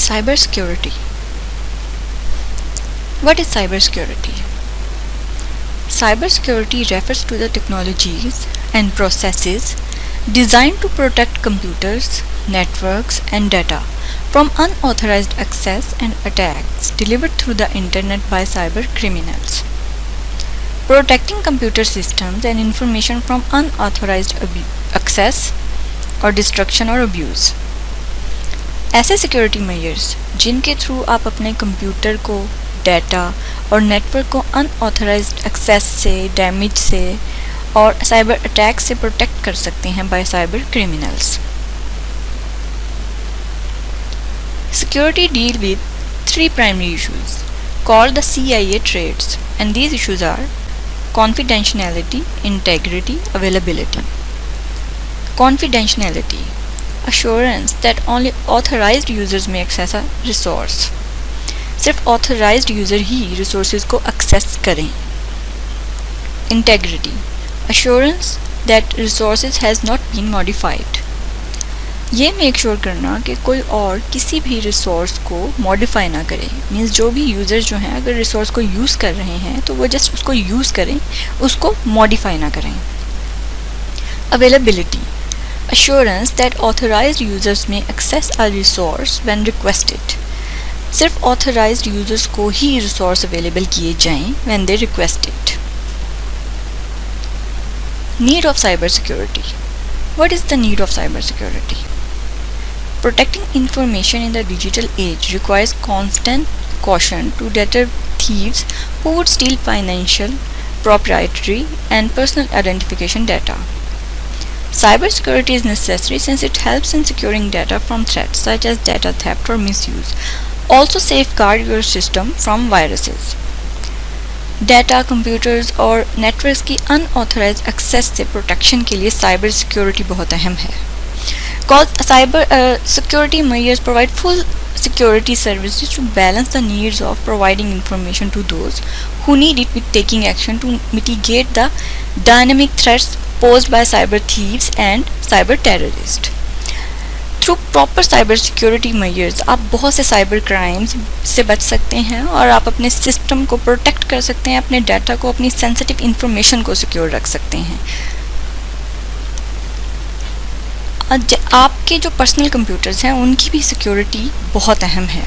Cybersecurity. What is cybersecurity? Cybersecurity refers to the technologies and processes designed to protect computers, networks, and data from unauthorized access and attacks delivered through the internet by cyber criminals. Protecting computer systems and information from unauthorized access और destruction और abuse. ऐसे security measures जिनके through आप अपने computer को, data और network को unauthorised access से, डैमेज से और साइबर अटैक से प्रोटेक्ट कर सकते हैं bye cyber criminals. Security deal with 3 primary issues called the CIA traits, and these issues are confidentiality, integrity, availability. Confidentiality, assurance that only authorized users may access a resource. सिर्फ authorized user ही resources को access करें. Integrity, assurance that resources has not been modified. ये make sure करना कि कोई और किसी भी रिसोर्स को मॉडिफाई ना करे। मीन्स जो भी यूज़र्स जो हैं अगर रिसोर्स को यूज़ कर रहे हैं तो वो जस्ट उसको यूज़ करें, उसको मॉडिफाई ना करें। Availability, assurance that authorized users may access a resource when requested. सिर्फ authorized users को ही resource available किए जाएं when they request it. Need of cybersecurity. What is the need of cybersecurity? Protecting information in the digital age requires constant caution to deter thieves who would steal financial, proprietary, and personal identification data. Cybersecurity is necessary since it helps in securing data from threats such as data theft or misuse. Also safeguard your system from viruses. Data, computers और networks की unauthorized access से protection के लिए cyber security बहुत अहम है. Cause cyber security measures provide full security services to balance the needs of providing information to those who need it with taking action to mitigate the dynamic threats posed by cyber thieves and cyber terrorists. Through proper cyber security measures आप बहुत से cyber crimes से बच सकते हैं और आप अपने सिस्टम को प्रोटेक्ट कर सकते हैं, अपने डाटा को, अपनी सेंसिटिव इंफॉर्मेशन को सिक्योर रख सकते हैं। आपके जो पर्सनल कंप्यूटर्स हैं उनकी भी सिक्योरिटी बहुत अहम है,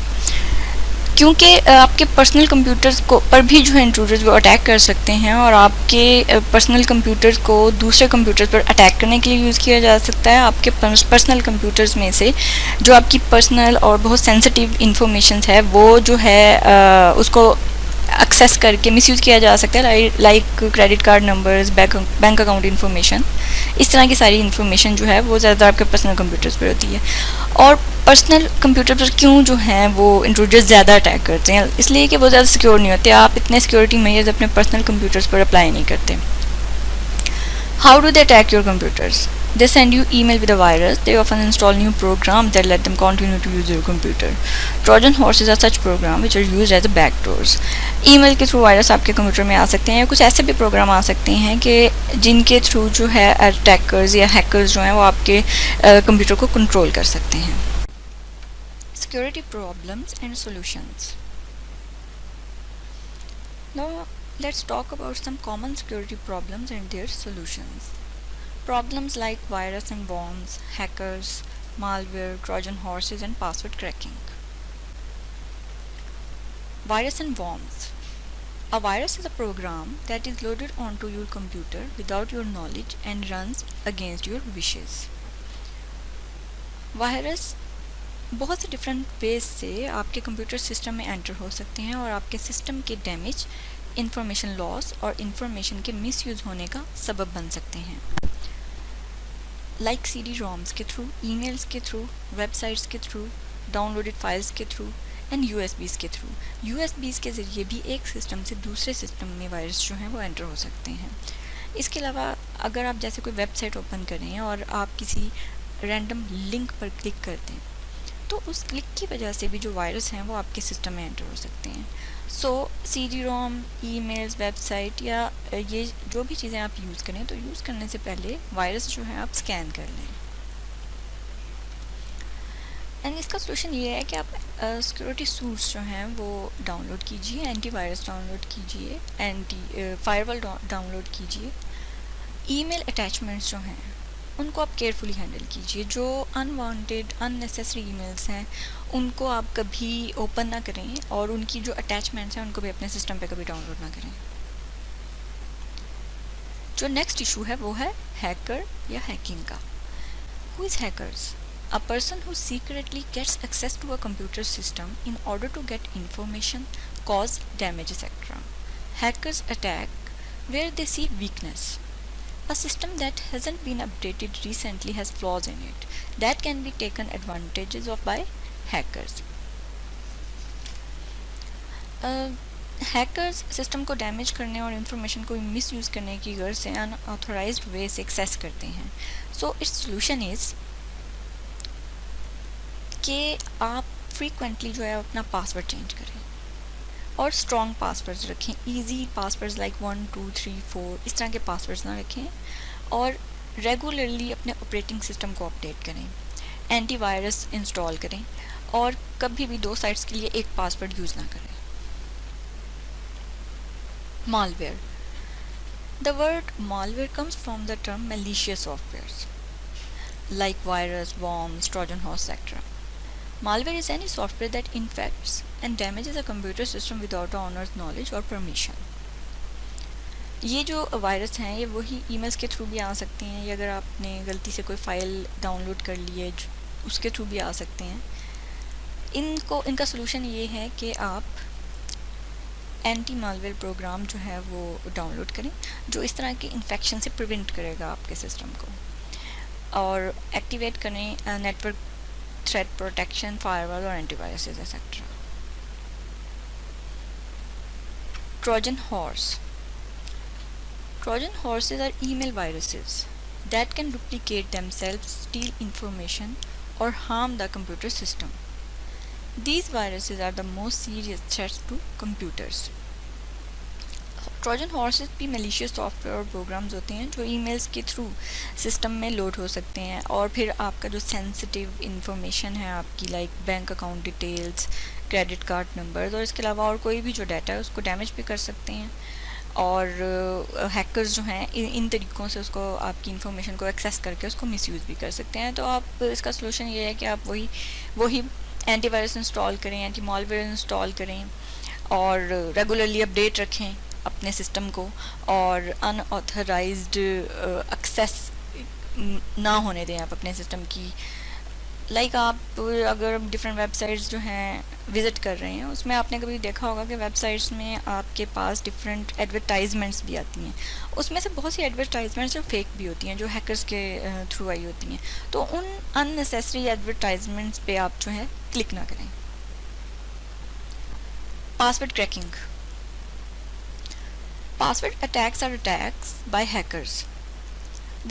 क्योंकि आपके पर्सनल कंप्यूटर्स को पर भी जो है इंट्रूडर्स वो अटैक कर सकते हैं और आपके पर्सनल कंप्यूटर्स को दूसरे कंप्यूटर्स पर अटैक करने के लिए यूज़ किया जा सकता है। आपके पर्सनल कंप्यूटर्स में से जो आपकी पर्सनल और बहुत सेंसिटिव इंफॉर्मेशन है वो जो है उसको एक्सेस करके मिसयूज़ किया जा सकता है, like credit card numbers, bank account information. इस तरह की सारी इन्फॉर्मेशन जो है वो ज़्यादातर आपके पर्सनल कंप्यूटर्स पर होती है। और पर्सनल कंप्यूटर पर क्यों जो हैं वो इंट्रूडर्स ज़्यादा अटैक करते हैं, इसलिए कि वो ज़्यादा सिक्योर नहीं होते। आप इतने सिक्योरिटी मेजर्स अपने पर्सनल कंप्यूटर्स पर अप्लाई नहीं करते। How do they attack your computers? They send you email with a virus. They often install new programs that let them continue to use your computer. Trojan horses are such programs which are used as a backdoors. Email के through virus आपके computer में आ सकते हैं या कुछ ऐसे भी programme आ सकते हैं कि जिनके थ्रू जो है अटैकर्स या हैकर्स जो हैं वो आपके कंप्यूटर को कंट्रोल कर सकते हैं। Security problems and solutions. Now let's talk about some common security problems and their solutions. Problems like virus and worms, hackers, malware, Trojan horses, and password cracking. Virus and worms. A virus is a program that is loaded onto your computer without your knowledge and runs against your wishes. Virus बहुत से different ways से आपके computer system में enter हो सकते हैं और आपके सिस्टम के डैमेज, इंफॉर्मेशन लॉस और इंफॉर्मेशन के मिसयूज़ होने का सबब बन सकते हैं। लाइक CD-ROMs के थ्रू, ईमेल्स के थ्रू, वेबसाइट्स के थ्रू, डाउनलोडेड फाइल्स के थ्रू एंड USBs के थ्रू। USBs के ज़रिए भी एक सिस्टम से दूसरे सिस्टम में वायरस जो हैं वो एंटर हो सकते हैं। इसके अलावा अगर आप जैसे कोई वेबसाइट ओपन करें और आप किसी रैंडम लिंक पर क्लिक करते हैं तो उस क्लिक की वजह से भी जो वायरस हैं वो आपके सिस्टम में एंटर हो सकते हैं। सो CD-ROM, ईमेल्स, वेबसाइट या ये जो भी चीज़ें आप यूज़ करें तो यूज़ करने से पहले वायरस जो है आप स्कैन कर लें। एंड इसका सोल्यूशन ये है कि आप सिक्योरिटी सूट्स जो हैं वो डाउनलोड कीजिए, एंटीवायरस डाउनलोड कीजिए, फायरवॉल डाउनलोड कीजिए। ईमेल अटैचमेंट्स जो हैं उनको आप केयरफुली हैंडल कीजिए। जो अनवांटेड अननेसेसरी ईमेल्स हैं उनको आप कभी ओपन ना करें, और उनकी जो अटैचमेंट्स हैं उनको भी अपने सिस्टम पे कभी डाउनलोड ना करें। जो नेक्स्ट इशू है वो है हैकर या हैकिंग का। Who is hackers? A person who secretly gets access to a computer system in order to get information, cause damage, etc. Hackers attack where they see weakness. A system that hasn't been updated recently has flaws in it that can be taken advantages of by hackers. Hackers system को damage करने और information को misuse करने की गर्ज से unauthorised वे से access करते हैं। सो इट्स सोल्यूशन इज़ कि आप फ्रीक्वेंटली जो है अपना पासवर्ड चेंज करें और स्ट्रॉन्ग पासवर्ड्स रखें। इजी पासवर्ड्स लाइक 1 2 3 4 इस तरह के पासवर्ड्स ना रखें, और रेगुलरली अपने ऑपरेटिंग सिस्टम को अपडेट करें, एंटीवायरस इंस्टॉल करें, और कभी भी 2 साइट्स के लिए एक पासवर्ड यूज़ ना करें। Malware. The word malware comes from the term malicious softwares like virus, bombs, Trojan horse, etc. Malware is any software that infects and damages a computer system without the owner's knowledge or permission. ये जो virus हैं ये वही emails के through भी आ सकते हैं, या अगर आपने गलती से कोई फ़ाइल डाउनलोड कर ली है उसके थ्रू भी आ सकते हैं। इनका सोल्यूशन ये है कि आप एंटी मालवेयर प्रोग्राम जो है वो डाउनलोड करें जो इस तरह के इन्फेक्शन से प्रिवेंट करेगा आपके सिस्टम को, और एक्टिवेट करें नेटवर्क थ्रेट प्रोटेक्शन, फायरवॉल और antivirus etcetera. Trojan horse. Trojan horses are email viruses that can duplicate themselves, steal information, or harm the computer system. These viruses are the most serious threats to computers. Trojan horses भी malicious software और programmes होते हैं जो emails के through system में load हो सकते हैं, और फिर आपका जो सेंसिटिव इंफॉर्मेशन है आपकी like bank account details, credit card numbers, और इसके अलावा और कोई भी जो डाटा है उसको डैमेज भी कर सकते हैं। और हैकर्स जो हैं इन तरीक़ों से उसको आपकी इन्फॉर्मेशन को एक्सेस करके उसको मिसयूज़ भी कर सकते हैं। तो आप इसका सलूशन ये है कि आप वही एंटीवायरस इंस्टॉल करें, एंटी मालवेयर इंस्टॉल करें, और रेगुलरली अपडेट रखें अपने सिस्टम को, और अनऑथराइज्ड एक्सेस ना होने दें आप अपने सिस्टम की। लाइक आप अगर डिफरेंट वेबसाइट्स जो हैं विज़िट कर रहे हैं उसमें आपने कभी देखा होगा कि वेबसाइट्स में आपके पास डिफरेंट एडवर्टाइजमेंट्स भी आती हैं, उसमें से बहुत सी एडवर्टाइजमेंट्स जो फेक भी होती हैं, जो हैकर्स के थ्रू आई होती हैं। तो उन अननेसेसरी एडवर्टाइजमेंट्स पे आप जो है क्लिक ना करें। Password cracking. Password attacks are attacks by hackers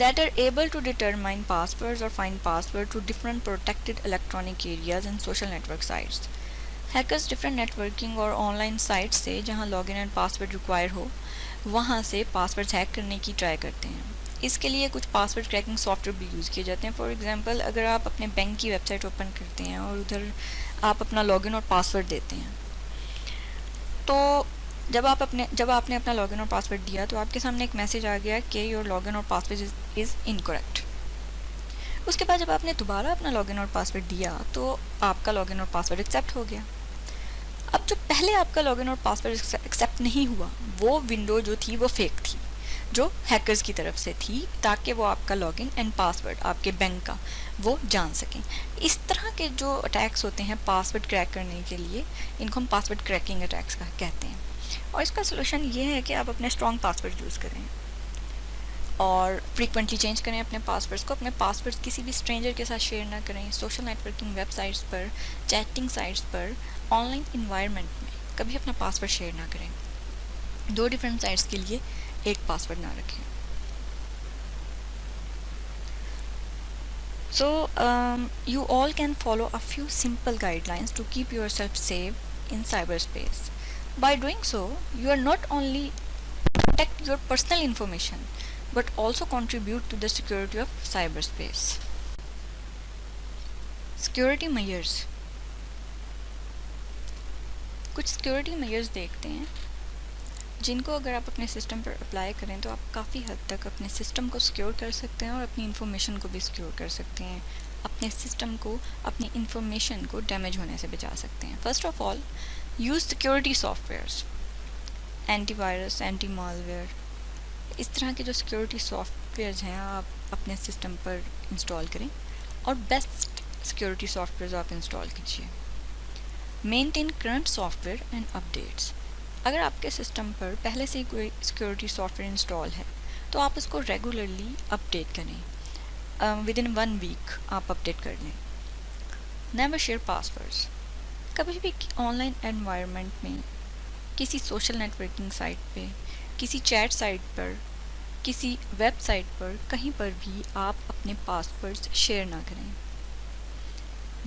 that are able to determine passwords or find password to different protected electronic areas and social network sites. Hackers different networking और online sites से जहाँ login and password require हो वहाँ से passwords hack करने की try करते हैं। इसके लिए कुछ पासवर्ड क्रैकिंग सॉफ्टवेयर भी यूज़ किए जाते हैं। फॉर एग्जांपल, अगर आप अपने बैंक की वेबसाइट ओपन करते हैं और उधर आप अपना लॉगिन और पासवर्ड देते हैं, तो जब आपने अपना लॉगिन और पासवर्ड दिया तो आपके सामने एक मैसेज आ गया कि योर लॉगिन और पासवर्ड इज़ इनकरेक्ट। उसके बाद जब आपने दोबारा अपना लॉगिन और पासवर्ड दिया तो आपका लॉगिन और पासवर्ड एक्सेप्ट हो गया। अब जो पहले आपका लॉगिन और पासवर्ड एक्सेप्ट नहीं हुआ वो विंडो जो थी वो फेक थी, जो हैकर्स की तरफ से थी, ताकि वो आपका लॉगिन एंड पासवर्ड आपके बैंक का वो जान सकें। इस तरह के जो अटैक्स होते हैं पासवर्ड क्रैक करने के लिए, इनको हम पासवर्ड क्रैकिंग अटैक्स का कहते हैं। और इसका सलूशन ये है कि आप अपने स्ट्रॉन्ग पासवर्ड यूज़ करें और फ्रीक्वेंटली चेंज करें अपने पासवर्ड्स को। अपने पासवर्ड्स किसी भी स्ट्रेंजर के साथ शेयर ना करें। सोशल नेटवर्किंग वेबसाइट्स पर, चैटिंग साइट्स पर, ऑनलाइन इन्वायरमेंट में कभी अपना पासवर्ड शेयर ना करें। 2 डिफरेंट साइट्स के लिए एक पासवर्ड ना रखें। So you all can follow a few simple guidelines to keep yourself safe in cyberspace. By doing so, you are not only protect your personal information, but also contribute to the security of cyberspace. Security measures, कुछ security measures देखते हैं जिनको अगर आप अपने system पर apply करें तो आप काफ़ी हद तक अपने सिस्टम को सिक्योर कर सकते हैं और अपनी इन्फॉर्मेशन को भी सिक्योर कर सकते हैं, अपने सिस्टम को, अपनी इन्फॉर्मेशन को डैमेज होने से बचा सकते हैं। First of all, use security softwares, antivirus, anti malware, इस तरह के जो सिक्योरिटी सॉफ्टवेयर्स हैं आप अपने सिस्टम पर इंस्टॉल करें और बेस्ट सिक्योरिटी सॉफ्टवेयर आप इंस्टॉल कीजिए। Maintain current software and updates, अगर आपके सिस्टम पर पहले से ही कोई सिक्योरिटी सॉफ्टवेयर इंस्टॉल है तो आप उसको रेगुलरली अपडेट करें, विद इन 1 वीक आप अपडेट कर लें। नेवर शेयर पासवर्ड्स, कभी भी ऑनलाइन एनवायरनमेंट में, किसी सोशल नेटवर्किंग साइट पे, किसी चैट साइट पर, किसी वेबसाइट पर, कहीं पर भी आप अपने पासवर्ड्स शेयर ना करें।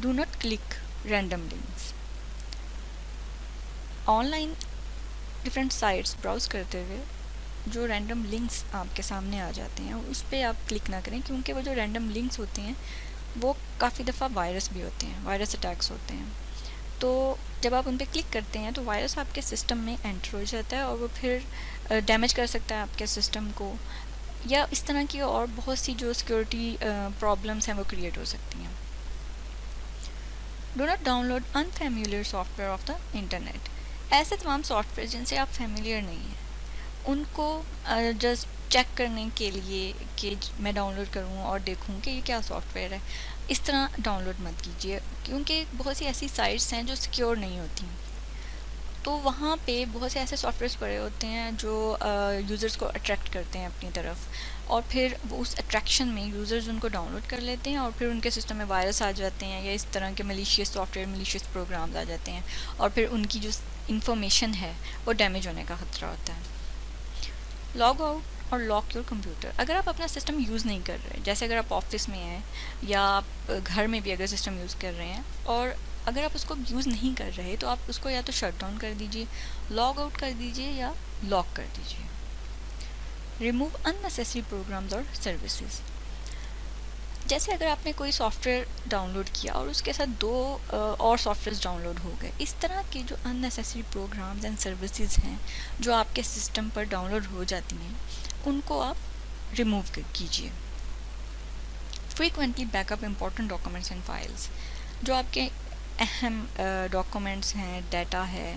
Do not click random links, online different sites browse करते हुए जो रैंडम लिंक्स आपके सामने आ जाते हैं उस पर आप क्लिक ना करें, क्योंकि वो जो रैंडम लिंक्स होते हैं वो काफ़ी दफ़ा वायरस भी होते हैं, वायरस अटैक्स होते हैं। तो जब आप उन पर क्लिक करते हैं तो वायरस आपके सिस्टम में एंटर हो जाता है और वो फिर डैमेज कर सकता है आपके सिस्टम को, या इस तरह की और बहुत सी जो सिक्योरिटी प्रॉब्लम्स हैं वो क्रिएट हो सकती हैं। Do not download unfamiliar software of the internet, ऐसे तमाम सॉफ्टवेयर जिनसे आप फेमिलियर नहीं हैं उनको जस्ट चेक करने के लिए कि मैं डाउनलोड करूँ और देखूँ कि ये क्या सॉफ्टवेयर है, इस तरह डाउनलोड मत कीजिए, क्योंकि बहुत सी ऐसी साइट्स हैं जो सिक्योर नहीं होती। तो वहाँ पे बहुत से ऐसे सॉफ्टवेयर्स पड़े होते हैं जो यूज़र्स को अट्रैक्ट करते हैं अपनी तरफ, और फिर वो उस अट्रैक्शन में यूज़र्स उनको डाउनलोड कर लेते हैं और फिर उनके सिस्टम में वायरस आ जाते हैं या इस तरह के मलिशियस सॉफ्टवेयर, मलिशियस प्रोग्राम्स आ जाते हैं और फिर उनकी जो इंफॉर्मेशन है वो डैमेज होने का ख़तरा होता है। लॉग आउट और लॉक योर कंप्यूटर, अगर आप अपना सिस्टम यूज़ नहीं कर रहे, जैसे अगर आप ऑफिस में हैं या आप घर में भी अगर सिस्टम यूज़ कर रहे हैं और अगर आप उसको यूज़ नहीं कर रहे तो आप उसको या तो शट डाउन कर दीजिए, लॉग आउट कर दीजिए या लॉक कर दीजिए। रिमूव अननेसेसरी प्रोग्राम्स और सर्विसेज, जैसे अगर आपने कोई सॉफ्टवेयर डाउनलोड किया और उसके साथ 2 और सॉफ्टवेयर डाउनलोड हो गए, इस तरह के जो अननेसेसरी प्रोग्राम्स एंड सर्विसेज हैं जो आपके सिस्टम पर डाउनलोड हो जाती हैं उनको आप रिमूव कीजिए। Frequently backup important documents and files, जो आपके अहम डॉक्यूमेंट्स हैं, डाटा है,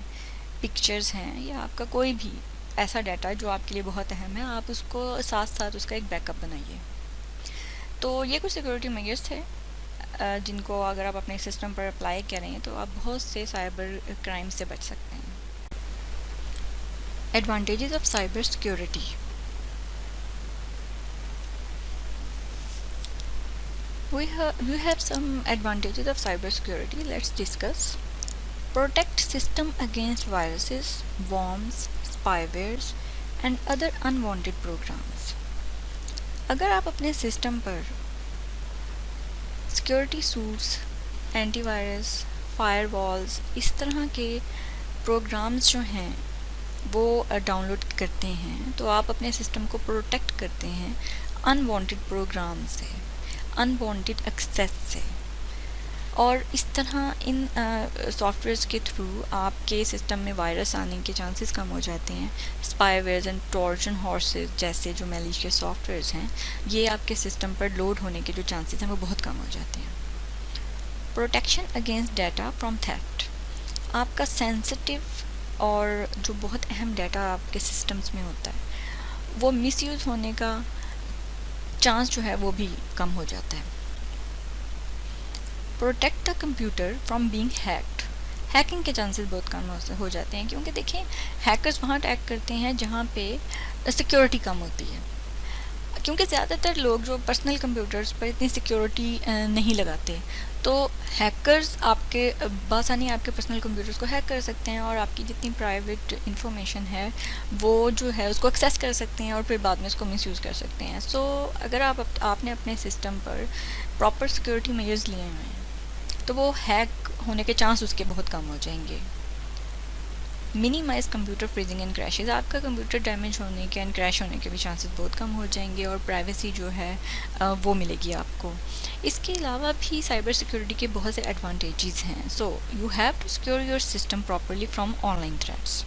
पिक्चर्स हैं या आपका कोई भी ऐसा डाटा जो आपके लिए बहुत अहम है, आप उसको साथ साथ उसका एक बैकअप बनाइए। तो ये कुछ सिक्योरिटी मेजर्स थे जिनको अगर आप अपने सिस्टम पर अप्लाई करें तो आप बहुत से साइबर क्राइम से बच सकते हैं। Advantages of cyber security, we have some advantages of cybersecurity. Let's discuss. Protect system against viruses, worms, spywares and other unwanted programs. अगर आप अपने सिस्टम पर सिक्योरिटी सूट्स, एंटीवायरस, फायरवॉल्स, इस तरह के प्रोग्राम्स जो हैं वो डाउनलोड करते हैं तो आप अपने सिस्टम को प्रोटेक्ट करते हैं अनवांटेड प्रोग्राम से, अनवांटेड एक्सेस से, और इस तरह इन सॉफ्टवेयर्स के थ्रू आपके सिस्टम में वायरस आने के चांसेस कम हो जाते हैं। स्पाईवेयर्स एंड ट्रोजन हॉर्सेस जैसे जो मैलिशियस सॉफ्टवेयर्स हैं ये आपके सिस्टम पर लोड होने के जो चांसेस हैं वो बहुत कम हो जाते हैं। Protection against data from theft, आपका सेंसिटिव और जो बहुत अहम डाटा आपके सिस्टम्स में होता है वो मिसयूज़ होने का चांस जो है वो भी कम हो जाता है। Protect the computer from being hacked, hacking के चांसेस बहुत कम हो जाते हैं, क्योंकि देखिए हैकर्स वहाँ अटैक करते हैं जहाँ पे सिक्योरिटी कम होती है, क्योंकि ज़्यादातर लोग जो पर्सनल कंप्यूटर्स पर इतनी सिक्योरिटी नहीं लगाते, तो हैकर्स आपके बासानी आपके पर्सनल कंप्यूटर्स को हैक कर सकते हैं और आपकी जितनी प्राइवेट इंफॉर्मेशन है वो जो है उसको एक्सेस कर सकते हैं और फिर बाद में उसको मिसयूज़ कर सकते हैं। सो अगर आपने अपने सिस्टम पर प्रॉपर सिक्योरिटी मेजर्स लिए हुए हैं तो वो हैक होने के चांस उसके बहुत कम हो जाएंगे। Minimize computer freezing and crashes, आपका कंप्यूटर डैमेज होने के एंड क्रैश होने के भी चांसेस बहुत कम हो जाएंगे और प्राइवेसी जो है वो मिलेगी आपको। इसके अलावा भी साइबर सिक्योरिटी के बहुत से एडवांटेजेस हैं। So you have to secure your system properly from online threats.